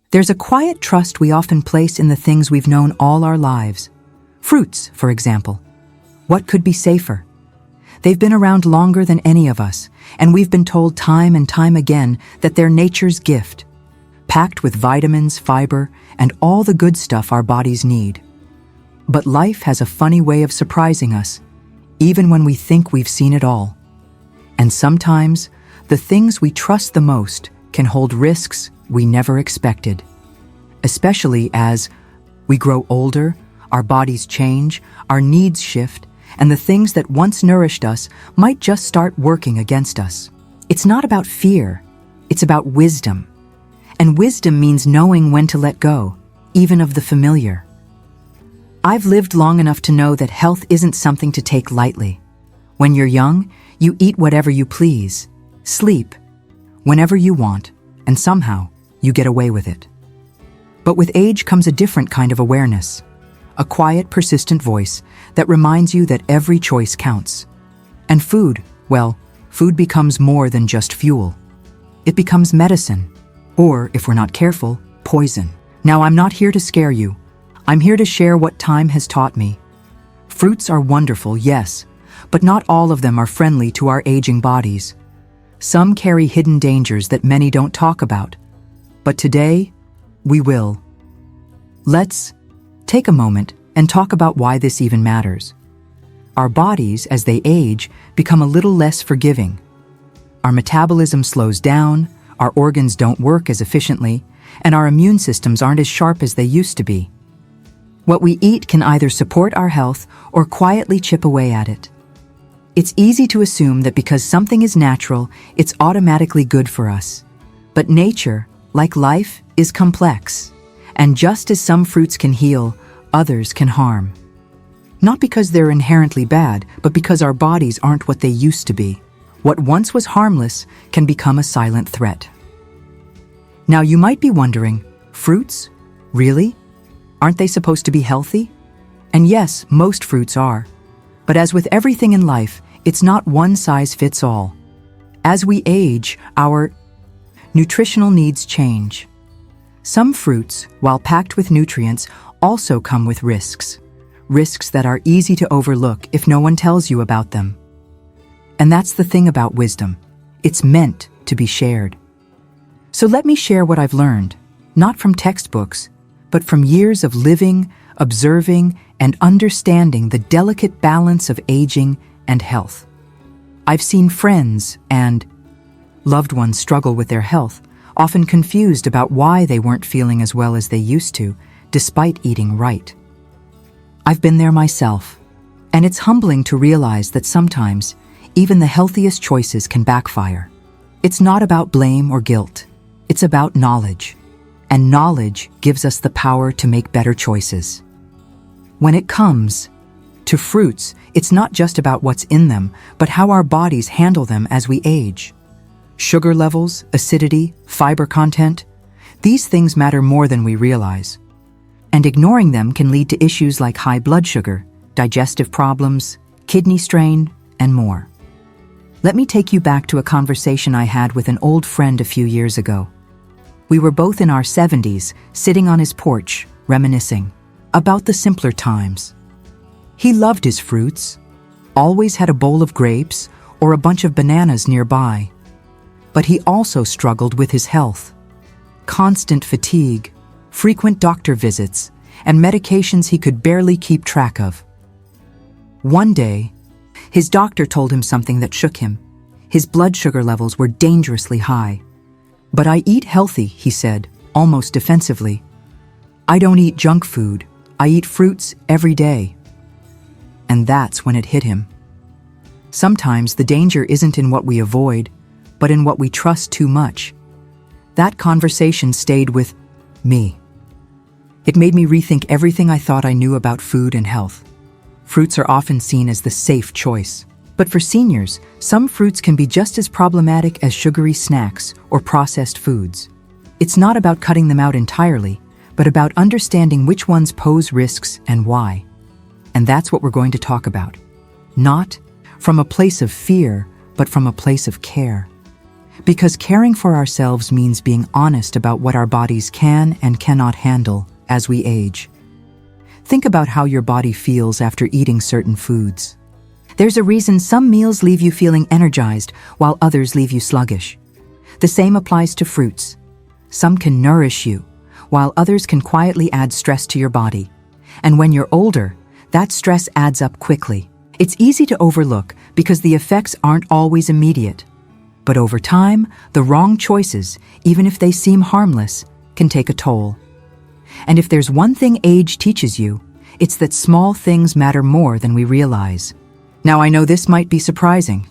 There's a quiet trust we often place in the things we've known all our lives. Fruits, for example. What could be safer? They've been around longer than any of us, and we've been told time and time again that they're nature's gift, packed with vitamins, fiber, and all the good stuff our bodies need. But life has a funny way of surprising us, even when we think we've seen it all. And sometimes, the things we trust the most can hold risks we never expected. Especially as we grow older, our bodies change, our needs shift, and the things that once nourished us might just start working against us. It's not about fear, it's about wisdom. And wisdom means knowing when to let go, even of the familiar. I've lived long enough to know that health isn't something to take lightly. When you're young, you eat whatever you please, sleep whenever you want, and somehow you get away with it. But with age comes a different kind of awareness, a quiet, persistent voice that reminds you that every choice counts. And food, well, food becomes more than just fuel. It becomes medicine, or, if we're not careful, poison. Now, I'm not here to scare you. I'm here to share what time has taught me. Fruits are wonderful, yes, but not all of them are friendly to our aging bodies. Some carry hidden dangers that many don't talk about. But today, we will. Let's take a moment and talk about why this even matters. Our bodies, as they age, become a little less forgiving. Our metabolism slows down, our organs don't work as efficiently, and our immune systems aren't as sharp as they used to be. What we eat can either support our health or quietly chip away at it. It's easy to assume that because something is natural, it's automatically good for us. But nature, like life, is complex. And just as some fruits can heal, others can harm. Not because they're inherently bad, but because our bodies aren't what they used to be. What once was harmless can become a silent threat. Now you might be wondering, fruits? Really? Aren't they supposed to be healthy? And yes, most fruits are. But as with everything in life, it's not one size fits all. As we age, our nutritional needs change. Some fruits, while packed with nutrients, also come with risks. Risks that are easy to overlook if no one tells you about them. And that's the thing about wisdom. It's meant to be shared. So let me share what I've learned, not from textbooks, but from years of living, observing, and understanding the delicate balance of aging and health. I've seen friends and loved ones struggle with their health, often confused about why they weren't feeling as well as they used to, despite eating right. I've been there myself, and it's humbling to realize that sometimes even the healthiest choices can backfire. It's not about blame or guilt. It's about knowledge. And knowledge gives us the power to make better choices. When it comes to fruits, it's not just about what's in them, but how our bodies handle them as we age. Sugar levels, acidity, fiber content, these things matter more than we realize. And ignoring them can lead to issues like high blood sugar, digestive problems, kidney strain, and more. Let me take you back to a conversation I had with an old friend a few years ago. We were both in our 70s, sitting on his porch, reminiscing about the simpler times. He loved his fruits, always had a bowl of grapes or a bunch of bananas nearby. But he also struggled with his health. Constant fatigue, frequent doctor visits, and medications he could barely keep track of. One day, his doctor told him something that shook him. His blood sugar levels were dangerously high. "But I eat healthy," he said, almost defensively. "I don't eat junk food. I eat fruits every day." And that's when it hit him. Sometimes the danger isn't in what we avoid, but in what we trust too much. That conversation stayed with me. It made me rethink everything I thought I knew about food and health. Fruits are often seen as the safe choice. But for seniors, some fruits can be just as problematic as sugary snacks or processed foods. It's not about cutting them out entirely, but about understanding which ones pose risks and why. And that's what we're going to talk about. Not from a place of fear, but from a place of care. Because caring for ourselves means being honest about what our bodies can and cannot handle as we age. Think about how your body feels after eating certain foods. There's a reason some meals leave you feeling energized while others leave you sluggish. The same applies to fruits. Some can nourish you, while others can quietly add stress to your body. And when you're older, that stress adds up quickly. It's easy to overlook because the effects aren't always immediate. But over time, the wrong choices, even if they seem harmless, can take a toll. And if there's one thing age teaches you, it's that small things matter more than we realize. Now, I know this might be surprising.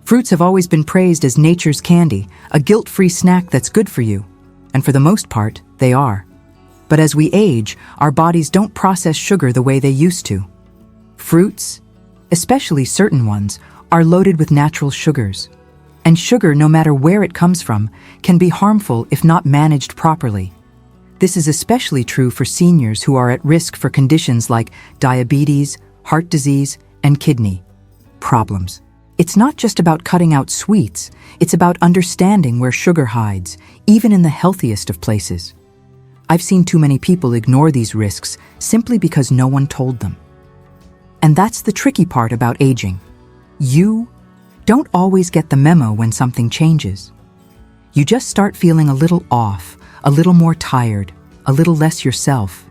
Fruits have always been praised as nature's candy, a guilt-free snack that's good for you. And for the most part, they are. But as we age, our bodies don't process sugar the way they used to. Fruits, especially certain ones, are loaded with natural sugars. And sugar, no matter where it comes from, can be harmful if not managed properly. This is especially true for seniors who are at risk for conditions like diabetes, heart disease, and kidney problems. It's not just about cutting out sweets, it's about understanding where sugar hides, even in the healthiest of places. I've seen too many people ignore these risks simply because no one told them. And that's the tricky part about aging. You don't always get the memo when something changes. You just start feeling a little off, a little more tired, a little less yourself.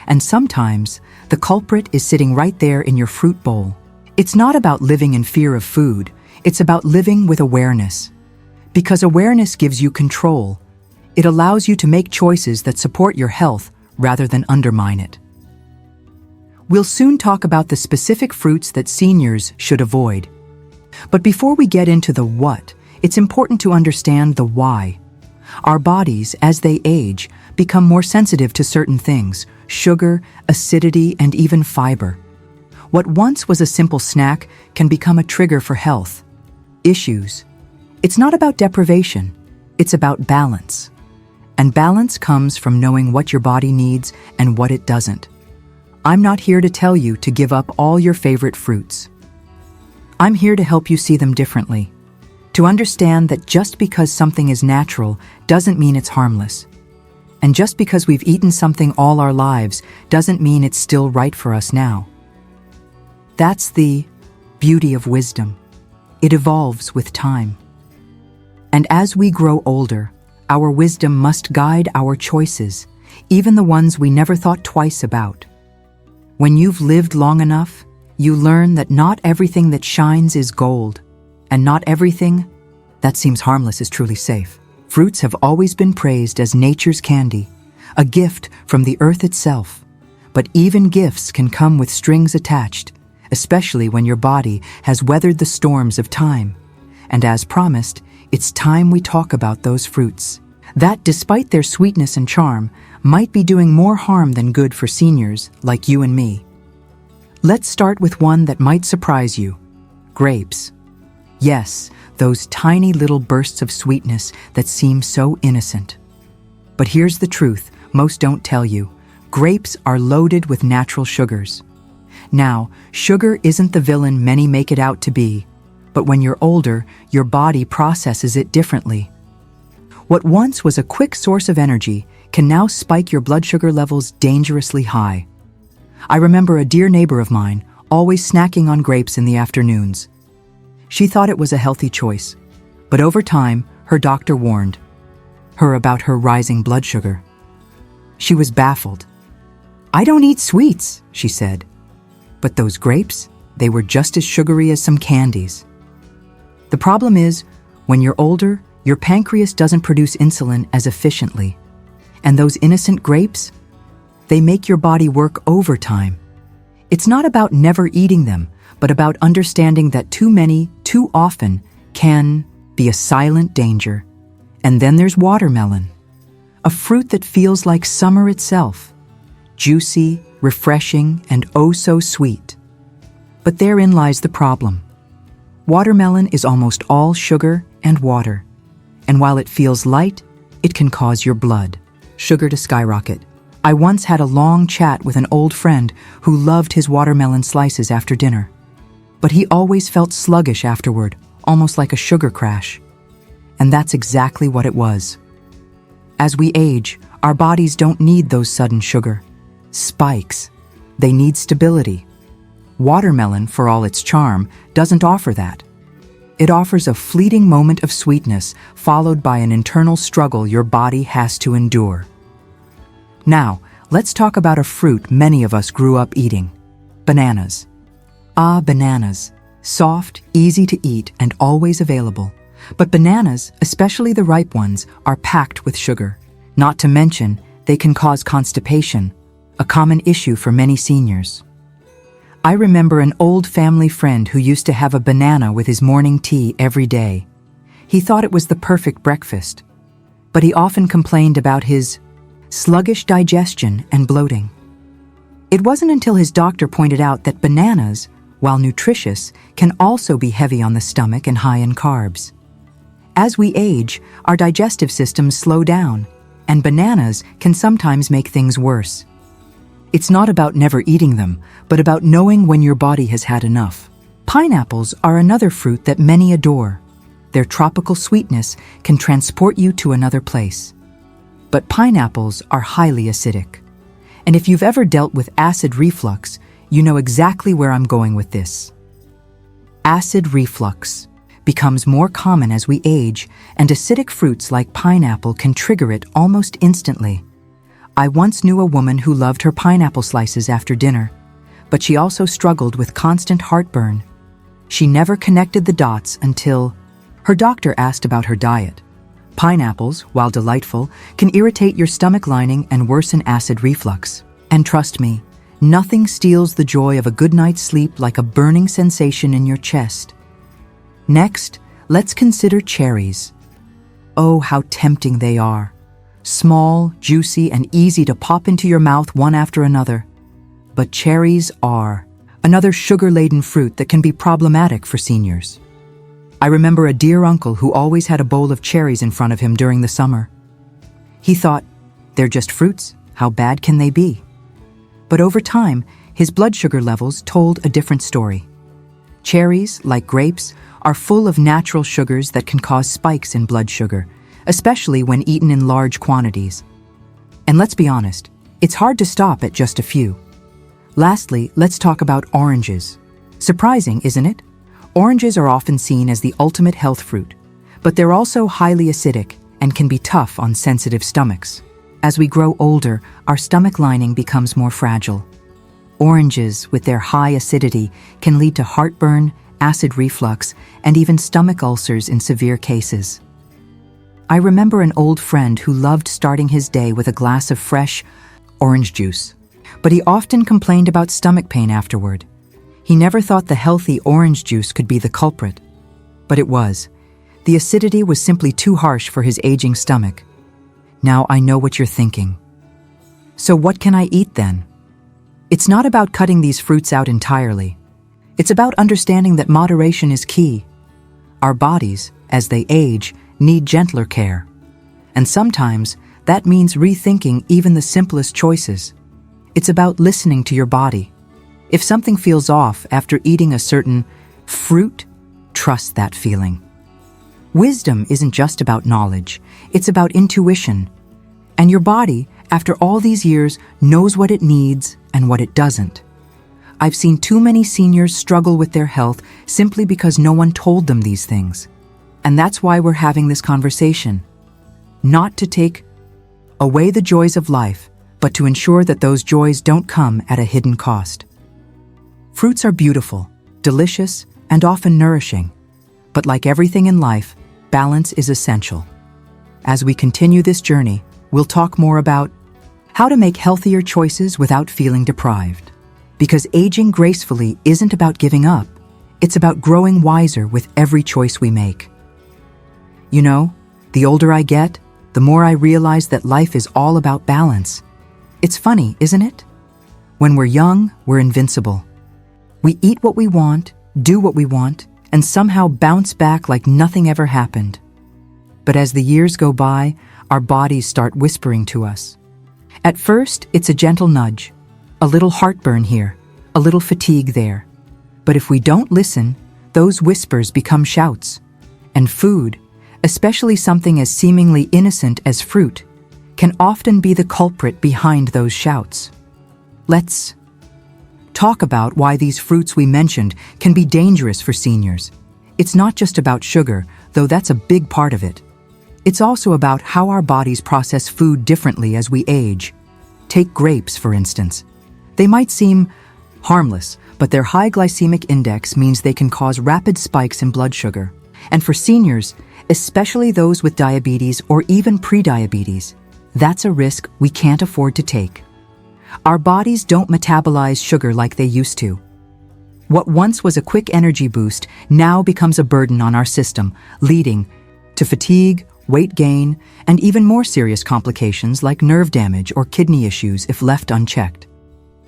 And sometimes, the culprit is sitting right there in your fruit bowl. It's not about living in fear of food, it's about living with awareness. Because awareness gives you control. It allows you to make choices that support your health rather than undermine it. We'll soon talk about the specific fruits that seniors should avoid. But before we get into the what, it's important to understand the why. Our bodies, as they age, become more sensitive to certain things: sugar, acidity, and even fiber. What once was a simple snack can become a trigger for health issues. It's not about deprivation, it's about balance. And balance comes from knowing what your body needs and what it doesn't. I'm not here to tell you to give up all your favorite fruits. I'm here to help you see them differently. To understand that just because something is natural doesn't mean it's harmless. And just because we've eaten something all our lives doesn't mean it's still right for us now. That's the beauty of wisdom. It evolves with time. And as we grow older, our wisdom must guide our choices, even the ones we never thought twice about. When you've lived long enough, you learn that not everything that shines is gold, and not everything that seems harmless is truly safe. Fruits have always been praised as nature's candy, a gift from the earth itself. But even gifts can come with strings attached, especially when your body has weathered the storms of time. And as promised, it's time we talk about those fruits that, despite their sweetness and charm, might be doing more harm than good for seniors like you and me. Let's start with one that might surprise you: grapes. Yes, those tiny little bursts of sweetness that seem so innocent. But here's the truth most don't tell you: grapes are loaded with natural sugars. Now, sugar isn't the villain many make it out to be, but when you're older, your body processes it differently. What once was a quick source of energy can now spike your blood sugar levels dangerously high. I remember a dear neighbor of mine always snacking on grapes in the afternoons. She thought it was a healthy choice, but over time, her doctor warned her about her rising blood sugar. She was baffled. "I don't eat sweets," she said. But those grapes, they were just as sugary as some candies. The problem is, when you're older, your pancreas doesn't produce insulin as efficiently. And those innocent grapes, they make your body work overtime. It's not about never eating them, but about understanding that too many, too often, can be a silent danger. And then there's watermelon, a fruit that feels like summer itself, juicy, refreshing, and oh so sweet. But therein lies the problem. Watermelon is almost all sugar and water, and while it feels light, it can cause your blood sugar to skyrocket. I once had a long chat with an old friend who loved his watermelon slices after dinner, but he always felt sluggish afterward, almost like a sugar crash. And that's exactly what it was. As we age, our bodies don't need those sudden sugar spikes. They need stability. Watermelon, for all its charm, doesn't offer that. It offers a fleeting moment of sweetness, followed by an internal struggle your body has to endure. Now, let's talk about a fruit many of us grew up eating: bananas. Ah, bananas. Soft, easy to eat, and always available. But bananas, especially the ripe ones, are packed with sugar. Not to mention, they can cause constipation, a common issue for many seniors. I remember an old family friend who used to have a banana with his morning tea every day. He thought it was the perfect breakfast, but he often complained about his sluggish digestion and bloating. It wasn't until his doctor pointed out that bananas, while nutritious, can also be heavy on the stomach and high in carbs. As we age, our digestive systems slow down, and bananas can sometimes make things worse. It's not about never eating them, but about knowing when your body has had enough. Pineapples are another fruit that many adore. Their tropical sweetness can transport you to another place. But pineapples are highly acidic. And if you've ever dealt with acid reflux, you know exactly where I'm going with this. Acid reflux becomes more common as we age, and acidic fruits like pineapple can trigger it almost instantly. I once knew a woman who loved her pineapple slices after dinner, but she also struggled with constant heartburn. She never connected the dots until her doctor asked about her diet. Pineapples, while delightful, can irritate your stomach lining and worsen acid reflux. And trust me, nothing steals the joy of a good night's sleep like a burning sensation in your chest. Next, let's consider cherries. Oh, how tempting they are. Small, juicy, and easy to pop into your mouth one after another. But cherries are another sugar-laden fruit that can be problematic for seniors. I remember a dear uncle who always had a bowl of cherries in front of him during the summer. He thought, they're just fruits, how bad can they be? But over time, his blood sugar levels told a different story. Cherries, like grapes, are full of natural sugars that can cause spikes in blood sugar, especially when eaten in large quantities. And let's be honest, it's hard to stop at just a few. Lastly, let's talk about oranges. Surprising, isn't it? Oranges are often seen as the ultimate health fruit, but they're also highly acidic and can be tough on sensitive stomachs. As we grow older, our stomach lining becomes more fragile. Oranges, with their high acidity, can lead to heartburn, acid reflux, and even stomach ulcers in severe cases. I remember an old friend who loved starting his day with a glass of fresh orange juice, but he often complained about stomach pain afterward. He never thought the healthy orange juice could be the culprit, but it was. The acidity was simply too harsh for his aging stomach. Now I know what you're thinking. So what can I eat then? It's not about cutting these fruits out entirely. It's about understanding that moderation is key. Our bodies, as they age, need gentler care. And sometimes that means rethinking even the simplest choices. It's about listening to your body. If something feels off after eating a certain fruit, trust that feeling. Wisdom isn't just about knowledge, it's about intuition. And your body, after all these years, knows what it needs and what it doesn't. I've seen too many seniors struggle with their health simply because no one told them these things. And that's why we're having this conversation. Not to take away the joys of life, but to ensure that those joys don't come at a hidden cost. Fruits are beautiful, delicious, and often nourishing. But like everything in life, balance is essential. As we continue this journey, we'll talk more about how to make healthier choices without feeling deprived. Because aging gracefully isn't about giving up, it's about growing wiser with every choice we make. You know, the older I get, the more I realize that life is all about balance. It's funny, isn't it? When we're young, we're invincible. We eat what we want, do what we want, and somehow bounce back like nothing ever happened. But as the years go by, our bodies start whispering to us. At first, it's a gentle nudge, a little heartburn here, a little fatigue there. But if we don't listen, those whispers become shouts. And food, especially something as seemingly innocent as fruit, can often be the culprit behind those shouts. Let's talk about why these fruits we mentioned can be dangerous for seniors. It's not just about sugar, though that's a big part of it. It's also about how our bodies process food differently as we age. Take grapes, for instance. They might seem harmless, but their high glycemic index means they can cause rapid spikes in blood sugar. And for seniors, especially those with diabetes or even prediabetes, that's a risk we can't afford to take. Our bodies don't metabolize sugar like they used to. What once was a quick energy boost now becomes a burden on our system, leading to fatigue, weight gain, and even more serious complications like nerve damage or kidney issues if left unchecked.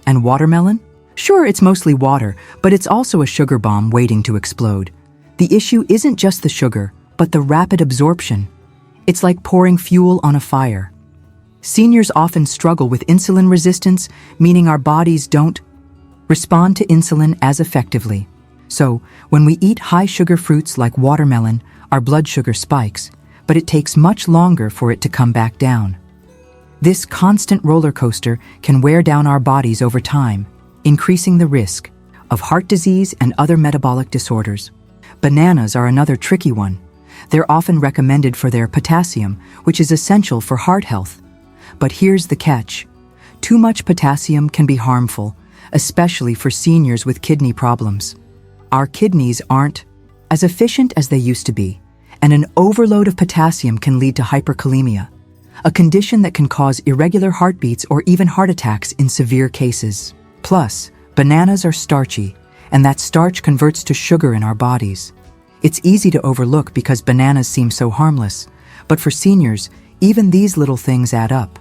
And watermelon? Sure, it's mostly water, but it's also a sugar bomb waiting to explode. The issue isn't just the sugar, but the rapid absorption. It's like pouring fuel on a fire. Seniors often struggle with insulin resistance, meaning our bodies don't respond to insulin as effectively. So, when we eat high-sugar fruits like watermelon, our blood sugar spikes, but it takes much longer for it to come back down. This constant roller coaster can wear down our bodies over time, increasing the risk of heart disease and other metabolic disorders. Bananas are another tricky one. They're often recommended for their potassium, which is essential for heart health. But here's the catch. Too much potassium can be harmful, especially for seniors with kidney problems. Our kidneys aren't as efficient as they used to be, and an overload of potassium can lead to hyperkalemia, a condition that can cause irregular heartbeats or even heart attacks in severe cases. Plus, bananas are starchy, and that starch converts to sugar in our bodies. It's easy to overlook because bananas seem so harmless, but for seniors, even these little things add up.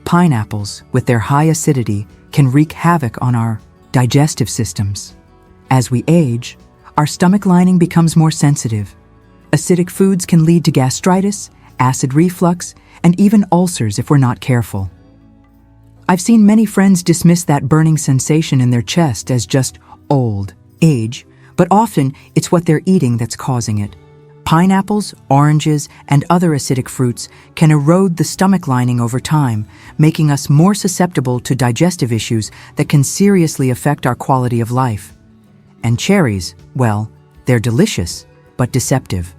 Pineapples, with their high acidity, can wreak havoc on our digestive systems. As we age, our stomach lining becomes more sensitive. Acidic foods can lead to gastritis, acid reflux, and even ulcers if we're not careful. I've seen many friends dismiss that burning sensation in their chest as just old age, but often it's what they're eating that's causing it. Pineapples, oranges, and other acidic fruits can erode the stomach lining over time, making us more susceptible to digestive issues that can seriously affect our quality of life. And cherries, well, they're delicious, but deceptive.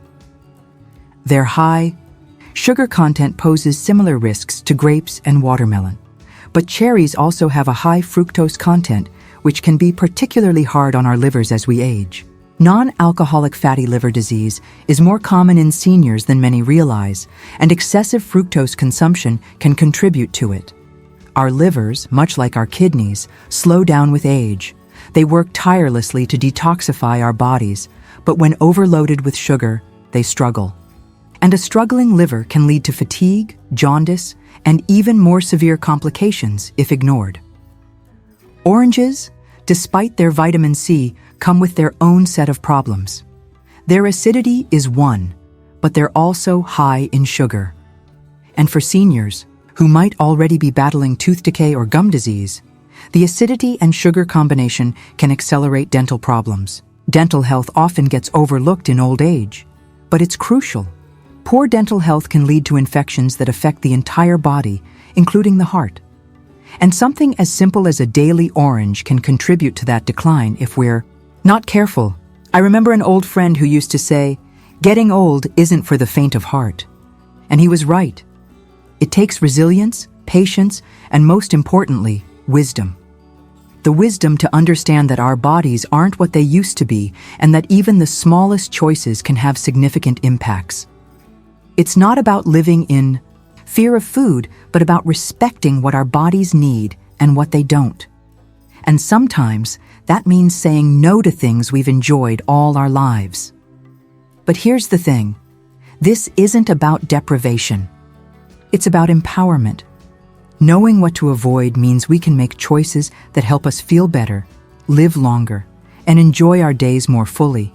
Their high sugar content poses similar risks to grapes and watermelon. But cherries also have a high fructose content, which can be particularly hard on our livers as we age. Non-alcoholic fatty liver disease is more common in seniors than many realize, and excessive fructose consumption can contribute to it. Our livers, much like our kidneys, slow down with age. They work tirelessly to detoxify our bodies, but when overloaded with sugar, they struggle. And a struggling liver can lead to fatigue, jaundice, and even more severe complications if ignored. Oranges, despite their vitamin C, come with their own set of problems. Their acidity is one, but they're also high in sugar. And for seniors, who might already be battling tooth decay or gum disease, the acidity and sugar combination can accelerate dental problems. Dental health often gets overlooked in old age, but it's crucial. Poor dental health can lead to infections that affect the entire body, including the heart. And something as simple as a daily orange can contribute to that decline if we're not careful. I remember an old friend who used to say, "Getting old isn't for the faint of heart." And he was right. It takes resilience, patience, and most importantly, wisdom. The wisdom to understand that our bodies aren't what they used to be, and that even the smallest choices can have significant impacts. It's not about living in fear of food, but about respecting what our bodies need and what they don't. And sometimes that means saying no to things we've enjoyed all our lives. But here's the thing. This isn't about deprivation. It's about empowerment. Knowing what to avoid means we can make choices that help us feel better, live longer, and enjoy our days more fully.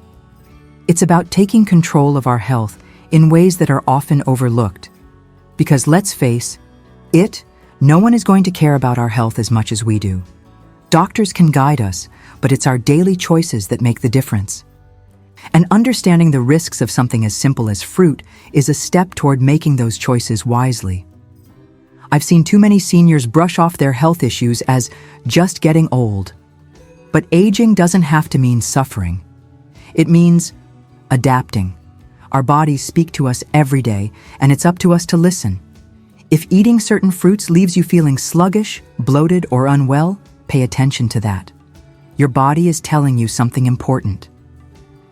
It's about taking control of our health in ways that are often overlooked. Because let's face it, no one is going to care about our health as much as we do. Doctors can guide us, but it's our daily choices that make the difference. And understanding the risks of something as simple as fruit is a step toward making those choices wisely. I've seen too many seniors brush off their health issues as just getting old. But aging doesn't have to mean suffering. It means adapting. Our bodies speak to us every day, and it's up to us to listen. If eating certain fruits leaves you feeling sluggish, bloated, or unwell, pay attention to that. Your body is telling you something important.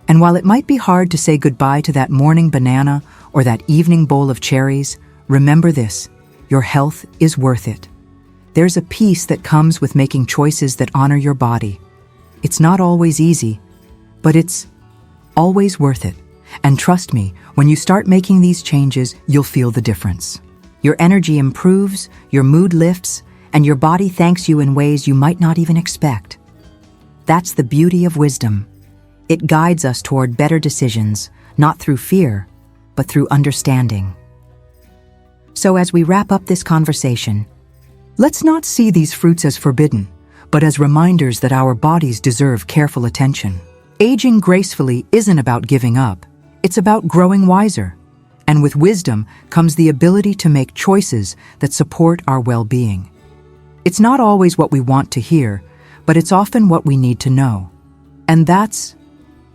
And while it might be hard to say goodbye to that morning banana or that evening bowl of cherries, remember this: your health is worth it. There's a peace that comes with making choices that honor your body. It's not always easy, but it's always worth it. And trust me, when you start making these changes, you'll feel the difference. Your energy improves, your mood lifts, and your body thanks you in ways you might not even expect. That's the beauty of wisdom. It guides us toward better decisions, not through fear, but through understanding. So as we wrap up this conversation, let's not see these fruits as forbidden, but as reminders that our bodies deserve careful attention. Aging gracefully isn't about giving up. It's about growing wiser. And with wisdom comes the ability to make choices that support our well-being. It's not always what we want to hear, but it's often what we need to know. And that's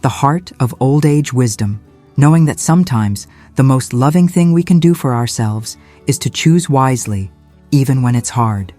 the heart of old age wisdom, knowing that sometimes the most loving thing we can do for ourselves is to choose wisely, even when it's hard.